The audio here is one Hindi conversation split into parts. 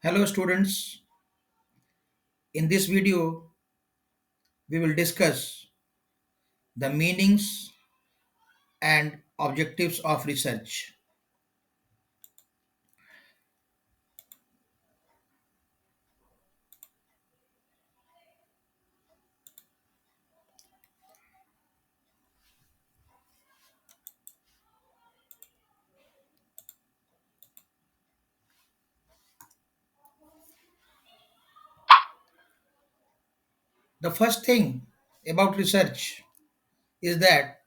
Hello students, in this video we will discuss the meanings and objectives of research. The first thing about research is that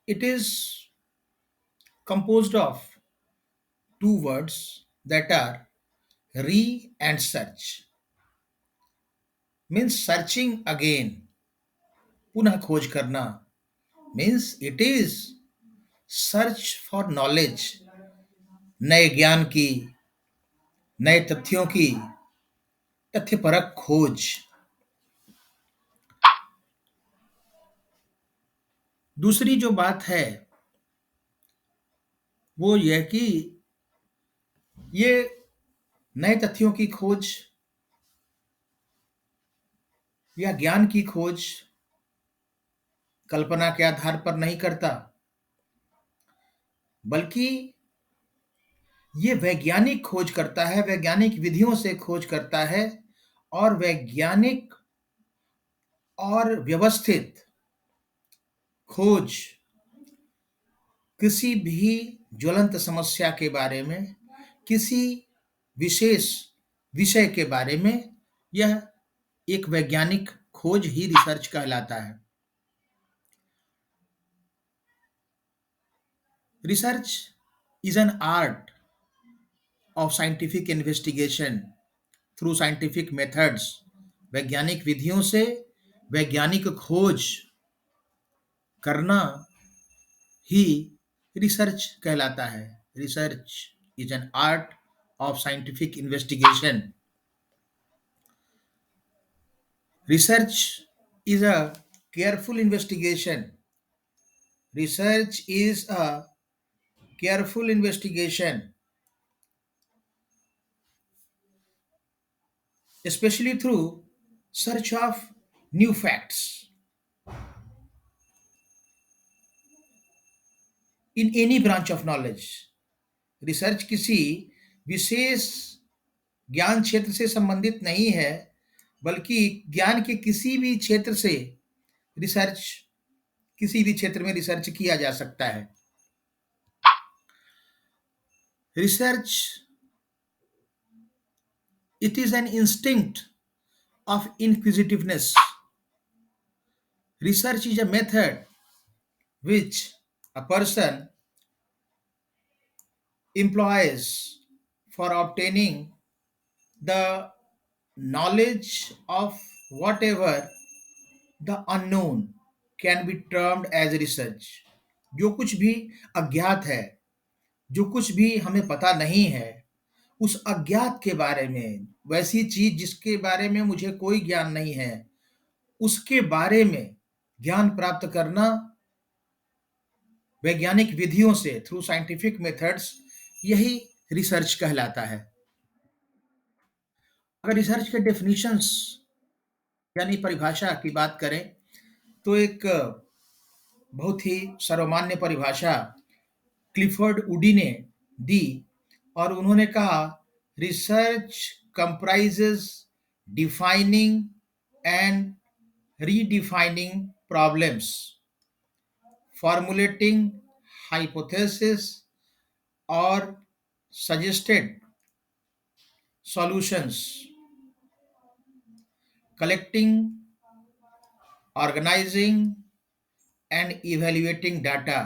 it is composed of two words that are re and search. Means searching again, पुनः खोज करना means it is search for knowledge, नए ज्ञान की, नए तथ्यों की तथ्यपरक खोज। दूसरी जो बात है वो यह कि ये नए तथ्यों की खोज या ज्ञान की खोज कल्पना के आधार पर नहीं करता, बल्कि ये वैज्ञानिक खोज करता है, वैज्ञानिक विधियों से खोज करता है और वैज्ञानिक और व्यवस्थित खोज किसी भी ज्वलंत समस्या के बारे में, किसी विशेष विषय के बारे में, यह एक वैज्ञानिक खोज ही रिसर्च कहलाता है। Research is an art of scientific investigation through scientific methods। वैज्ञानिक विधियों से वैज्ञानिक खोज करना ही रिसर्च कहलाता है। Research is an art of scientific investigation. Research is a careful investigation. Research is a careful investigation, especially through search of new facts in any branch of knowledge। Research किसी विशेष ज्ञान क्षेत्र से संबंधित नहीं है, बल्कि ज्ञान के किसी भी क्षेत्र से रिसर्च, किसी भी क्षेत्र में रिसर्च किया जा सकता है। Research, it is an instinct of inquisitiveness। Research is a method which a person employs for obtaining the knowledge of whatever the unknown can be termed as research। जो कुछ भी अज्ञात है, जो कुछ भी हमें पता नहीं है, उस अज्ञात के बारे में, वैसी चीज जिसके बारे में मुझे कोई ज्ञान नहीं है, उसके बारे में ज्ञान प्राप्त करना वैज्ञानिक विधियों से, थ्रू साइंटिफिक मेथड्स, यही रिसर्च कहलाता है। अगर रिसर्च के डेफिनेशंस यानी परिभाषा की बात करें तो एक बहुत ही सर्वमान्य परिभाषा क्लिफर्ड वुडी ने दी और उन्होंने कहा, research comprises defining and redefining problems, formulating hypothesis or suggested solutions, collecting, organizing and evaluating data,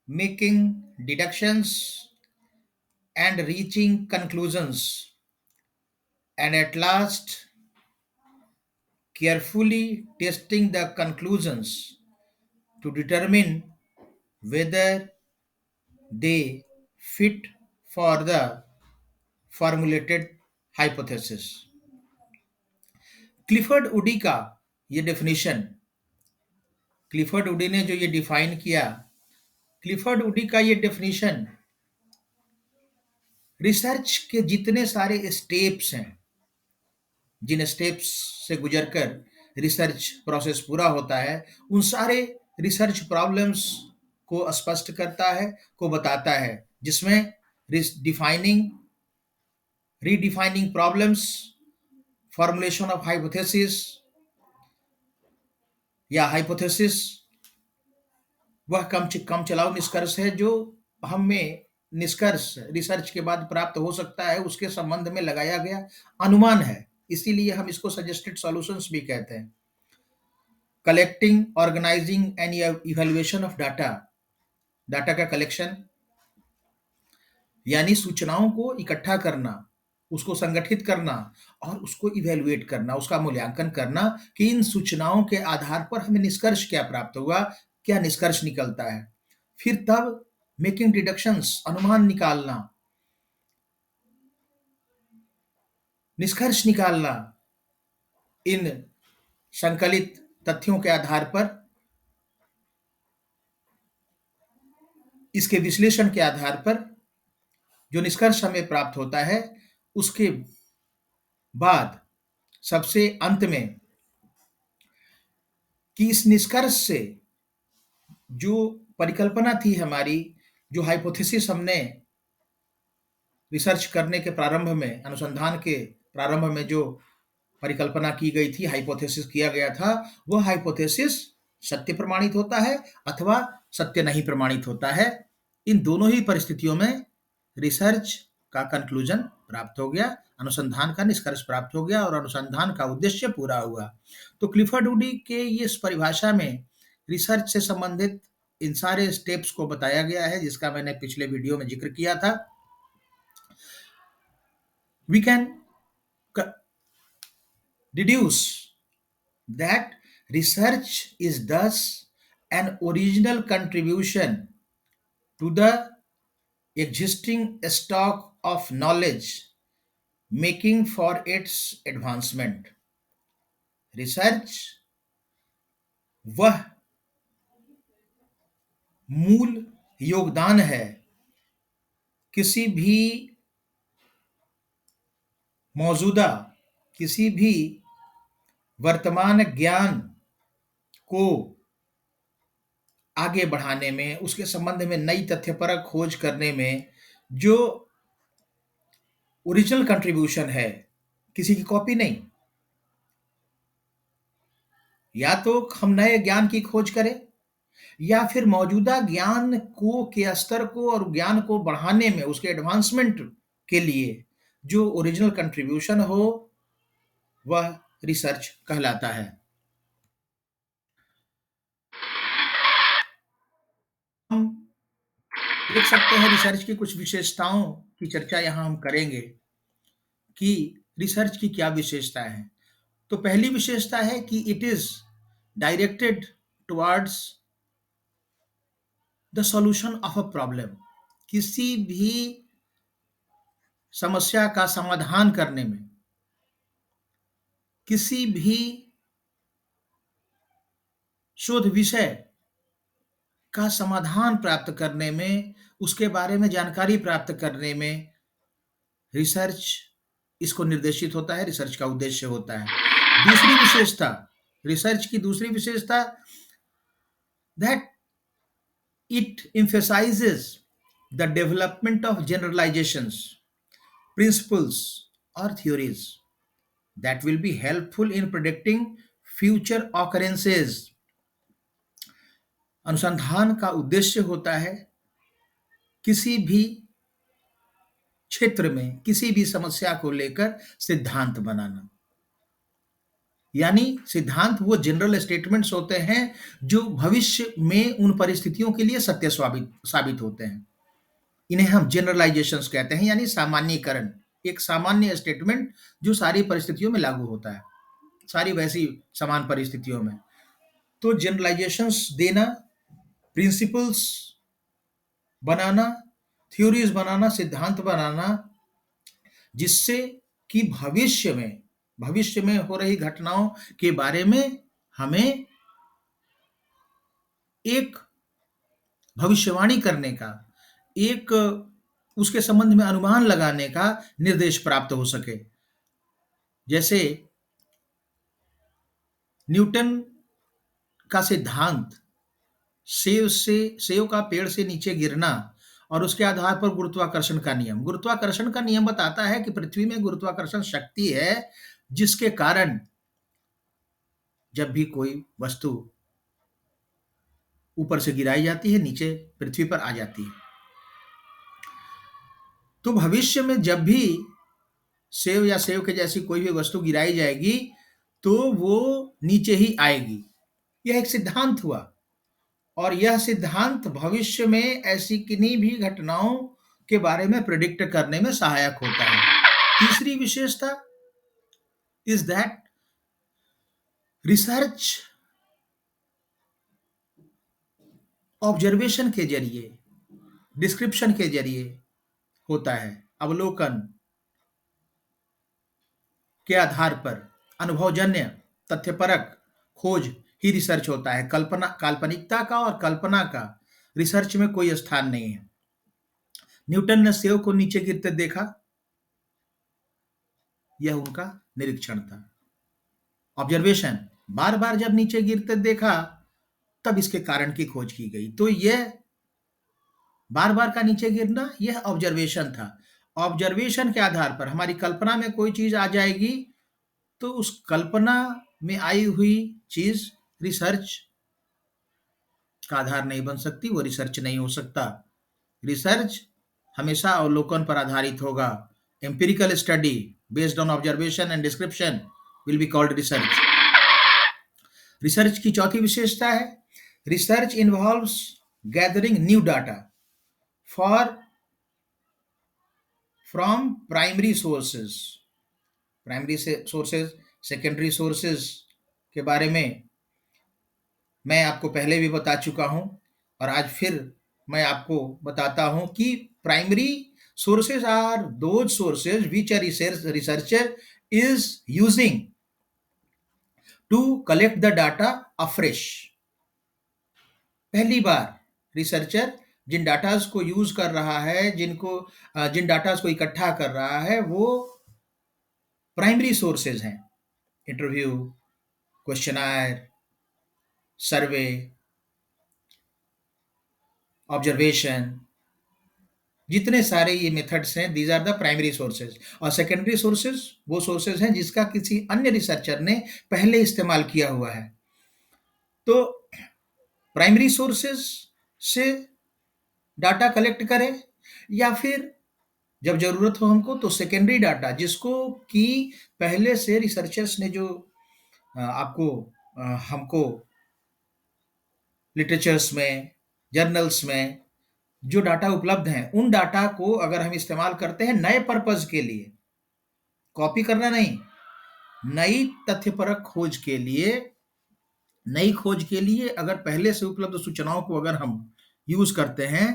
making deductions and reaching conclusions, and at last carefully testing the conclusions to determine whether they fit for the formulated hypothesis। Clifford woody का ये डेफिनेशन, क्लिफर्ड वुडी ने जो ये डिफाइन किया, क्लिफर्ड वुडी का ये डेफिनेशन रिसर्च के जितने सारे स्टेप्स हैं, जिन स्टेप्स से गुजरकर रिसर्च प्रोसेस पूरा होता है, उन सारे रिसर्च प्रॉब्लम्स को स्पष्ट करता है, को बताता है, जिसमें defining, redefining problems, formulation of hypothesis या हाइपोथेसिस, वह कम चलाऊ निष्कर्ष है जो हमें निष्कर्ष रिसर्च के बाद प्राप्त हो सकता है, उसके संबंध में लगाया गया अनुमान है। इसीलिए हम इसको सजेस्टेड सॉल्यूशंस भी कहते हैं। Collecting, organising and evaluation of data, data का कलेक्शन यानी सूचनाओं को इकट्ठा करना, उसको संगठित करना और उसको इवैल्यूएट करना, उसका मूल्यांकन करना कि इन सूचनाओं के आधार पर हमें निष्कर्ष क्या प्राप्त हुआ, क्या निष्कर्ष निकलता है। फिर तब मेकिंग डिडक्शंस, अनुमान निकालना, निष्कर्ष निकालना, इन संकलित तथ्यों के आधार पर, इसके विश्लेषण के आधार पर जो निष्कर्ष हमें प्राप्त होता है, उसके बाद सबसे अंत में कि इस निष्कर्ष से जो परिकल्पना थी हमारी, जो हाइपोथेसिस हमने रिसर्च करने के प्रारंभ में, अनुसंधान के प्रारंभ में जो परिकल्पना की गई थी, हाइपोथेसिस किया गया था, वह हाइपोथेसिस सत्य प्रमाणित होता है अथवा सत्य नहीं प्रमाणित होता है। इन दोनों ही परिस्थितियों में रिसर्च का कंक्लूजन प्राप्त हो गया, अनुसंधान का निष्कर्ष प्राप्त हो गया और अनुसंधान का उद्देश्य पूरा हुआ। तो क्लिफर्ड वुडी के इस परिभाषा में रिसर्च से संबंधित इन सारे स्टेप्स को बताया गया है, जिसका मैंने पिछले वीडियो में जिक्र किया था। We can deduce that research is thus an original contribution to the existing stock of knowledge, making for its advancement. Research वह मूल योगदान है किसी भी मौजूदा, किसी भी वर्तमान ज्ञान को आगे बढ़ाने में, उसके संबंध में नई तथ्यपरक खोज करने में जो ओरिजिनल कंट्रीब्यूशन है, किसी की कॉपी नहीं। या तो हम नए ज्ञान की खोज करें या फिर मौजूदा ज्ञान को के स्तर को और ज्ञान को बढ़ाने में, उसके एडवांसमेंट के लिए जो ओरिजिनल कंट्रीब्यूशन हो, वह रिसर्च कहलाता है। हम देख सकते हैं रिसर्च की कुछ विशेषताओं की चर्चा यहाँ हम करेंगे कि रिसर्च की क्या विशेषता है। तो पहली विशेषता है कि it is directed towards the solution of a problem. किसी भी समस्या का समाधान करने में, किसी भी शोध विषय का समाधान प्राप्त करने में, उसके बारे में जानकारी प्राप्त करने में रिसर्च इसको निर्देशित होता है, रिसर्च का उद्देश्य होता है। दूसरी विशेषता, रिसर्च की दूसरी विशेषता, that it emphasizes the development of generalizations, principles or theories that will be helpful in predicting future occurrences। अनुसंधान का उद्देश्य होता है किसी भी क्षेत्र में, किसी भी समस्या को लेकर सिद्धांत बनाना। यानी सिद्धांत वो जनरल स्टेटमेंट्स होते हैं जो भविष्य में उन परिस्थितियों के लिए सत्य साबित होते हैं। इन्हें हम जनरलाइजेशंस कहते हैं, यानी सामान्यीकरण। एक सामान्य स्टेटमेंट जो सारी परिस्थितियों में लागू होता है, सारी वैसी समान परिस्थितियों में। तो जनरलाइजेशंस देना, प्रिंसिपल्स बनाना, थ्योरीज बनाना, सिद्धांत बनाना, जिससे कि भविष्य में हो रही घटनाओं के बारे में हमें एक भविष्यवाणी करने का, एक उसके संबंध में अनुमान लगाने का निर्देश प्राप्त हो सके। जैसे न्यूटन का सिद्धांत, सेव का पेड़ से नीचे गिरना और उसके आधार पर गुरुत्वाकर्षण का नियम बताता है कि पृथ्वी में गुरुत्वाकर्षण शक्ति है, जिसके कारण जब भी कोई वस्तु ऊपर से गिराई जाती है, नीचे पृथ्वी पर आ जाती है। तो भविष्य में जब भी सेव या सेव के जैसी कोई भी वस्तु गिराई जाएगी, तो वो नीचे ही आएगी। यह एक सिद्धांत हुआ, और यह सिद्धांत भविष्य में ऐसी किन्हीं भी घटनाओं के बारे में प्रिडिक्ट करने में सहायक होता है। तीसरी विशेषता इज दैट रिसर्च ऑब्जर्वेशन के जरिए, डिस्क्रिप्शन के जरिए होता है। अवलोकन के आधार पर अनुभवजन्य तथ्यपरक खोज ही रिसर्च होता है। काल्पनिकता का और कल्पना का रिसर्च में कोई स्थान नहीं है। न्यूटन ने सेव को नीचे गिरते देखा, यह उनका निरीक्षण था। ऑब्जर्वेशन, बार बार जब नीचे गिरते देखा तब इसके कारण की खोज की गई। तो यह बार बार का नीचे गिरना, यह ऑब्जर्वेशन था। ऑब्जर्वेशन के आधार पर हमारी कल्पना में कोई चीज आ जाएगी, तो उस कल्पना में आई हुई चीज रिसर्च का आधार नहीं बन सकती, वो रिसर्च नहीं हो सकता। रिसर्च हमेशा अवलोकन पर आधारित होगा। Empirical study based on observation and description will be called research. Research की चौथी विशेषता है, research involves gathering new data for from primary sources. Primary sources, secondary sources के बारे में मैं आपको पहले भी बता चुका हूं, और आज फिर मैं आपको बताता हूं कि primary sources are those sources which a researcher is using to collect the data afresh। पहली बार रिसर्चर जिन डाटाज को यूज कर रहा है, जिन डाटाज को इकट्ठा कर रहा है, वो प्राइमरी सोर्सेज हैं। इंटरव्यू, क्वेश्चनायर, सर्वे, ऑब्जर्वेशन, जितने सारे ये मेथड्स हैं, these are the primary sources. और सेकेंडरी सोर्सेज वो सोर्सेज हैं जिसका किसी अन्य रिसर्चर ने पहले इस्तेमाल किया हुआ है। तो प्राइमरी सोर्सेज से डाटा कलेक्ट करें, या फिर जब जरूरत हो हमको तो सेकेंडरी डाटा, जिसको कि पहले से रिसर्चर्स ने जो हमको लिटरेचर्स में, जर्नल्स में जो डाटा उपलब्ध हैं, उन डाटा को अगर हम इस्तेमाल करते हैं नए पर्पज के लिए, कॉपी करना नहीं, नई तथ्यपरक खोज के लिए, नई खोज के लिए अगर पहले से उपलब्ध सूचनाओं को अगर हम यूज करते हैं,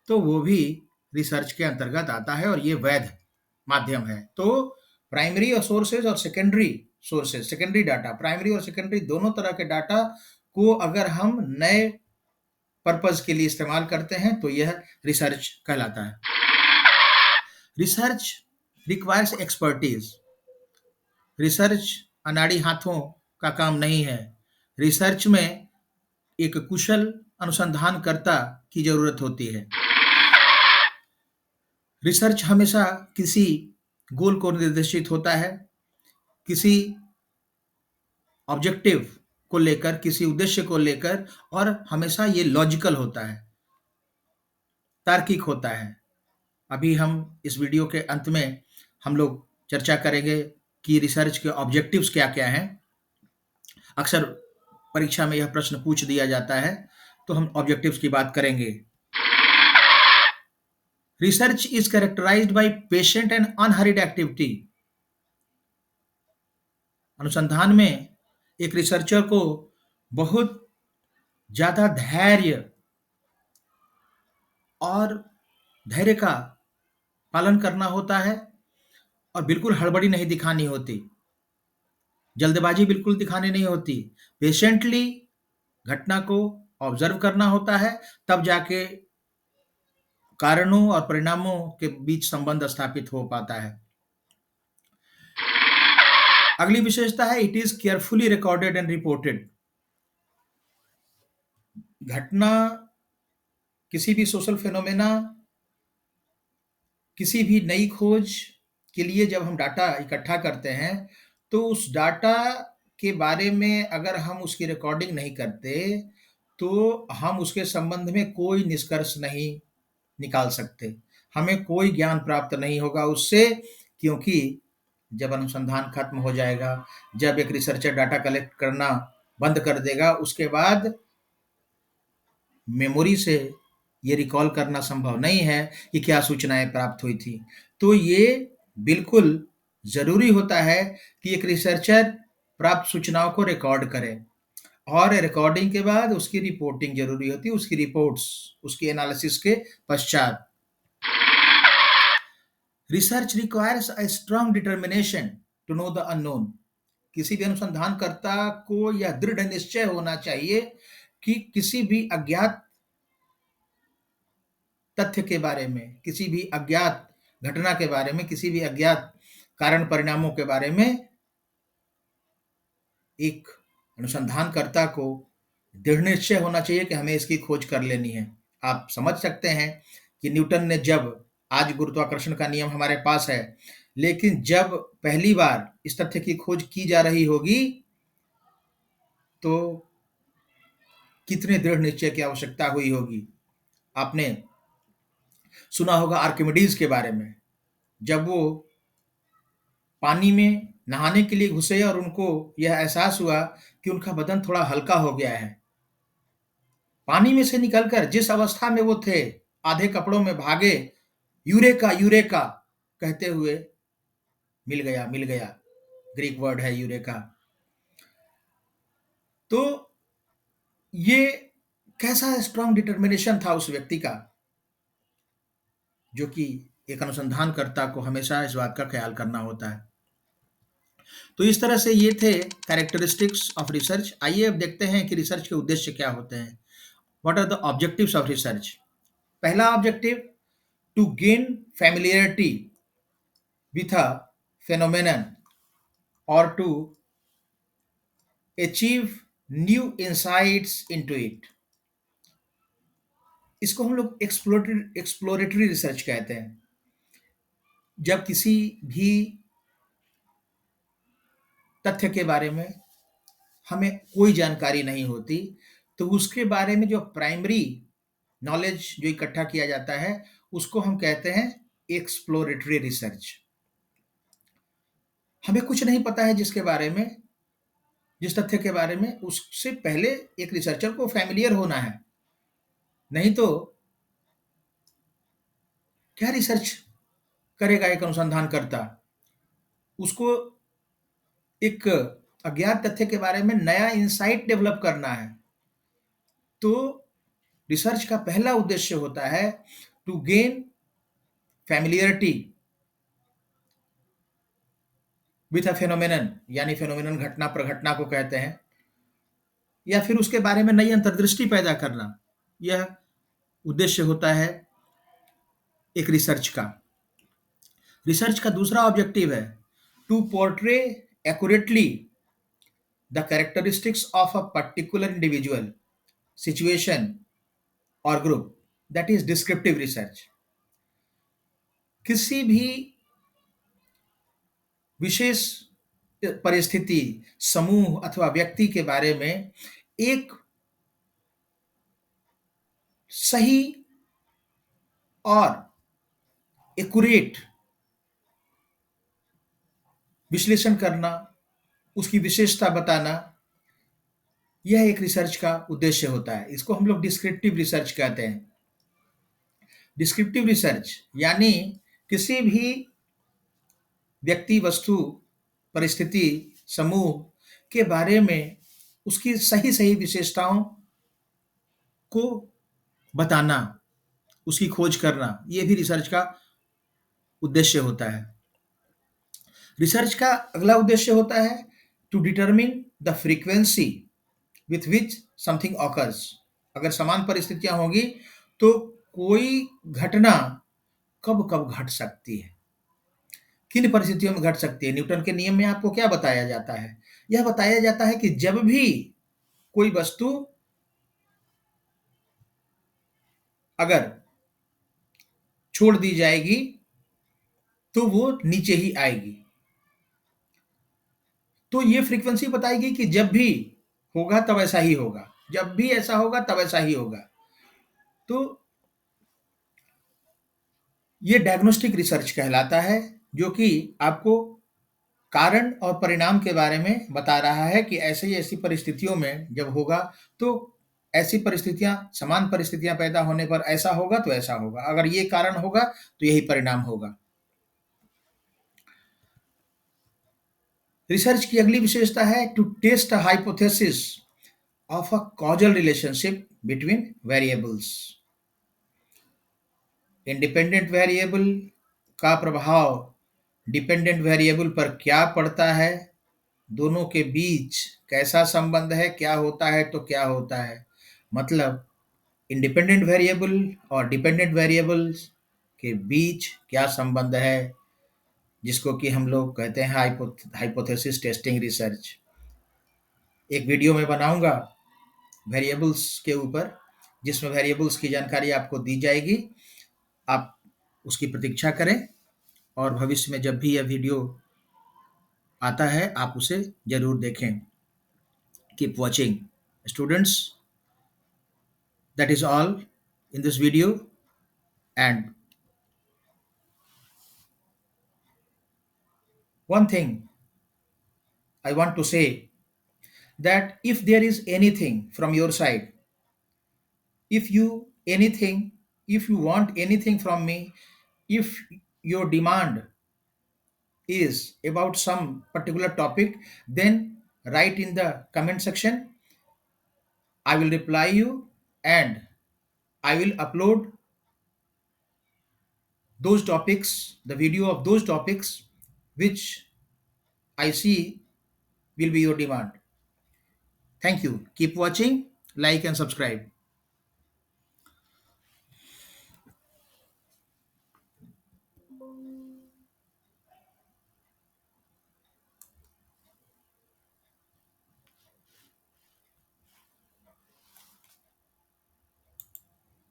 तो वो भी रिसर्च के अंतर्गत आता है, और ये वैध माध्यम है। तो प्राइमरी और सोर्सेज और secondary sources, secondary data, primary और सेकेंडरी दोनों तरह के डाटा को अगर हम नए पर्पज के लिए इस्तेमाल करते हैं, तो यह रिसर्च कहलाता है। Research requires expertise. रिसर्च अनाड़ी हाथों का काम नहीं है। रिसर्च में एक कुशल अनुसंधानकर्ता की जरूरत होती है। रिसर्च हमेशा किसी गोल को निर्देशित होता है, किसी ऑब्जेक्टिव को लेकर, किसी उद्देश्य को लेकर, और हमेशा ये लॉजिकल होता है, तार्किक होता है। अभी हम इस वीडियो के अंत में हम लोग चर्चा करेंगे कि रिसर्च के ऑब्जेक्टिव्स क्या-क्या हैं। अक्सर परीक्षा में यह प्रश्न पूछ दिया जाता है, तो हम ऑब्जेक्टिव्स की बात करेंगे। Research is characterised by patient and unhurried activity. अनुसंधान में एक रिसर्चर को बहुत ज्यादा धैर्य और धैर्य का पालन करना होता है, और बिल्कुल हड़बड़ी नहीं दिखानी होती, जल्दबाजी बिल्कुल दिखानी नहीं होती। पेशेंटली घटना को ऑब्जर्व करना होता है, तब जाके कारणों और परिणामों के बीच संबंध स्थापित हो पाता है। अगली विशेषता है it is carefully recorded and reported. घटना, किसी भी सोशल फिनोमेना, किसी भी नई खोज के लिए जब हम डाटा इकट्ठा करते हैं, तो उस डाटा के बारे में अगर हम उसकी रिकॉर्डिंग नहीं करते, तो हम उसके संबंध में कोई निष्कर्ष नहीं निकाल सकते। हमें कोई ज्ञान प्राप्त नहीं होगा उससे, क्योंकि जब अनुसंधान खत्म हो जाएगा, जब एक रिसर्चर डाटा कलेक्ट करना बंद कर देगा, उसके बाद मेमोरी से ये रिकॉल करना संभव नहीं है कि क्या सूचनाएँ प्राप्त हुई थी। तो ये बिल्कुल ज़रूरी होता है कि एक रिसर्चर प्राप्त सूचनाओं को रिकॉर्ड करे, और रिकॉर्डिंग के बाद उसकी रिपोर्टिंग ज़रूरी होती है, उसकी रिपोर्ट्स, उसकी एनालिसिस के पश्चात। Research requires a strong determination to know the unknown. किसी भी अनुसंधानकर्ता को यह दृढ़ निश्चय होना चाहिए कि किसी भी अज्ञात तथ्य के बारे में, किसी भी अज्ञात घटना के बारे में, किसी भी अज्ञात कारण परिणामों के बारे में एक अनुसंधानकर्ता को दृढ़ निश्चय होना चाहिए कि हमें इसकी खोज कर लेनी है। आप समझ सकते हैं कि न्यूटन ने जब, आज गुरुत्वाकर्षण का नियम हमारे पास है, लेकिन जब पहली बार इस तथ्य की खोज की जा रही होगी, तो कितने दृढ़ निश्चय की आवश्यकता हुई होगी। आपने सुना होगा आर्किमिडीज के बारे में, जब वो पानी में नहाने के लिए घुसे और उनको यह एहसास हुआ कि उनका बदन थोड़ा हल्का हो गया है। पानी में से निकलकर जिस अवस्था में वो थे, आधे कपड़ों में भागे, यूरेका यूरेका कहते हुए, मिल गया, ग्रीक वर्ड है यूरेका। तो ये कैसा स्ट्रांग डिटर्मिनेशन था उस व्यक्ति का, जो कि एक अनुसंधानकर्ता को हमेशा इस बात का ख्याल करना होता है। तो इस तरह से ये थे कैरेक्टरिस्टिक्स ऑफ रिसर्च। आइए अब देखते हैं कि रिसर्च के उद्देश्य क्या होते हैं। What are the objectives of research? पहला objective, to gain familiarity with a phenomenon or to achieve new insights into it। इसको हम लोग एक्सप्लोरेटरी रिसर्च कहते हैं। जब किसी भी तथ्य के बारे में हमें कोई जानकारी नहीं होती, तो उसके बारे में जो प्राइमरी नॉलेज जो इकट्ठा किया जाता है, उसको हम कहते हैं एक्सप्लोरेटरी रिसर्च। हमें कुछ नहीं पता है जिसके बारे में, जिस तथ्य के बारे में, उससे पहले एक रिसर्चर को फैमिलियर होना है। नहीं तो क्या रिसर्च करेगा एक अनुसंधानकर्ता? उसको एक अज्ञात तथ्य के बारे में नया इंसाइट डेवलप करना है। तो रिसर्च का पहला उद्देश्य होता है to gain familiarity with a phenomenon, यानी फेनोमेनन घटना प्रघटना को कहते हैं, या फिर उसके बारे में नई अंतर्दृष्टि पैदा करना। यह उद्देश्य होता है एक रिसर्च का। रिसर्च का दूसरा ऑब्जेक्टिव है to portray accurately the characteristics of a particular individual, situation और group, that is descriptive research. किसी भी विशेष परिस्थिति, समूह अथवा व्यक्ति के बारे में एक सही और एक्यूरेट विश्लेषण करना, उसकी विशेषता बताना, यह एक रिसर्च का उद्देश्य होता है। इसको हम लोग डिस्क्रिप्टिव रिसर्च कहते हैं। डिस्क्रिप्टिव रिसर्च यानी किसी भी व्यक्ति, वस्तु, परिस्थिति, समूह के बारे में उसकी सही सही विशेषताओं को बताना, उसकी खोज करना, ये भी रिसर्च का उद्देश्य होता है। रिसर्च का अगला उद्देश्य होता है to determine the frequency with which something occurs. अगर समान परिस्थितियां होंगी, तो कोई घटना कब कब घट सकती है, किन परिस्थितियों में घट सकती है। न्यूटन के नियम में आपको क्या बताया जाता है? यह बताया जाता है कि जब भी कोई वस्तु अगर छोड़ दी जाएगी तो वो नीचे ही आएगी। तो ये फ्रीक्वेंसी बताएगी कि जब भी होगा तब ऐसा ही होगा, जब भी ऐसा होगा तब ऐसा ही होगा। तो ये डायग्नोस्टिक रिसर्च कहलाता है, जो कि आपको कारण और परिणाम के बारे में बता रहा है कि ऐसी ऐसी परिस्थितियों में जब होगा तो ऐसी परिस्थितियां, समान परिस्थितियां पैदा होने पर ऐसा होगा तो ऐसा होगा, अगर ये कारण होगा तो यही परिणाम होगा। रिसर्च की अगली विशेषता है to test a hypothesis of a causal relationship between variables. Independent variable का प्रभाव डिपेंडेंट वेरिएबल पर क्या पड़ता है, दोनों के बीच कैसा संबंध है, क्या होता है तो क्या होता है। मतलब इंडिपेंडेंट वेरिएबल और डिपेंडेंट वेरिएबल्स के बीच क्या संबंध है, जिसको कि हम लोग कहते हैं हाइपोथेसिस टेस्टिंग रिसर्च। एक वीडियो में बनाऊंगा वेरिएबल्स के ऊपर, जिसमें वेरिएबल्स की जानकारी आपको दी जाएगी। आप उसकी प्रतीक्षा करें और भविष्य में जब भी यह वीडियो आता है आप उसे जरूर देखें। Keep watching students, that is all in this video. And one thing I want to say, that if there is anything from your side, if you anything, if you want anything from me, if your demand is about some particular topic, then write in the comment section. I will reply you, and I will upload those topics, the video of those topics which I see will be your demand. Thank you. Keep watching, like, and subscribe.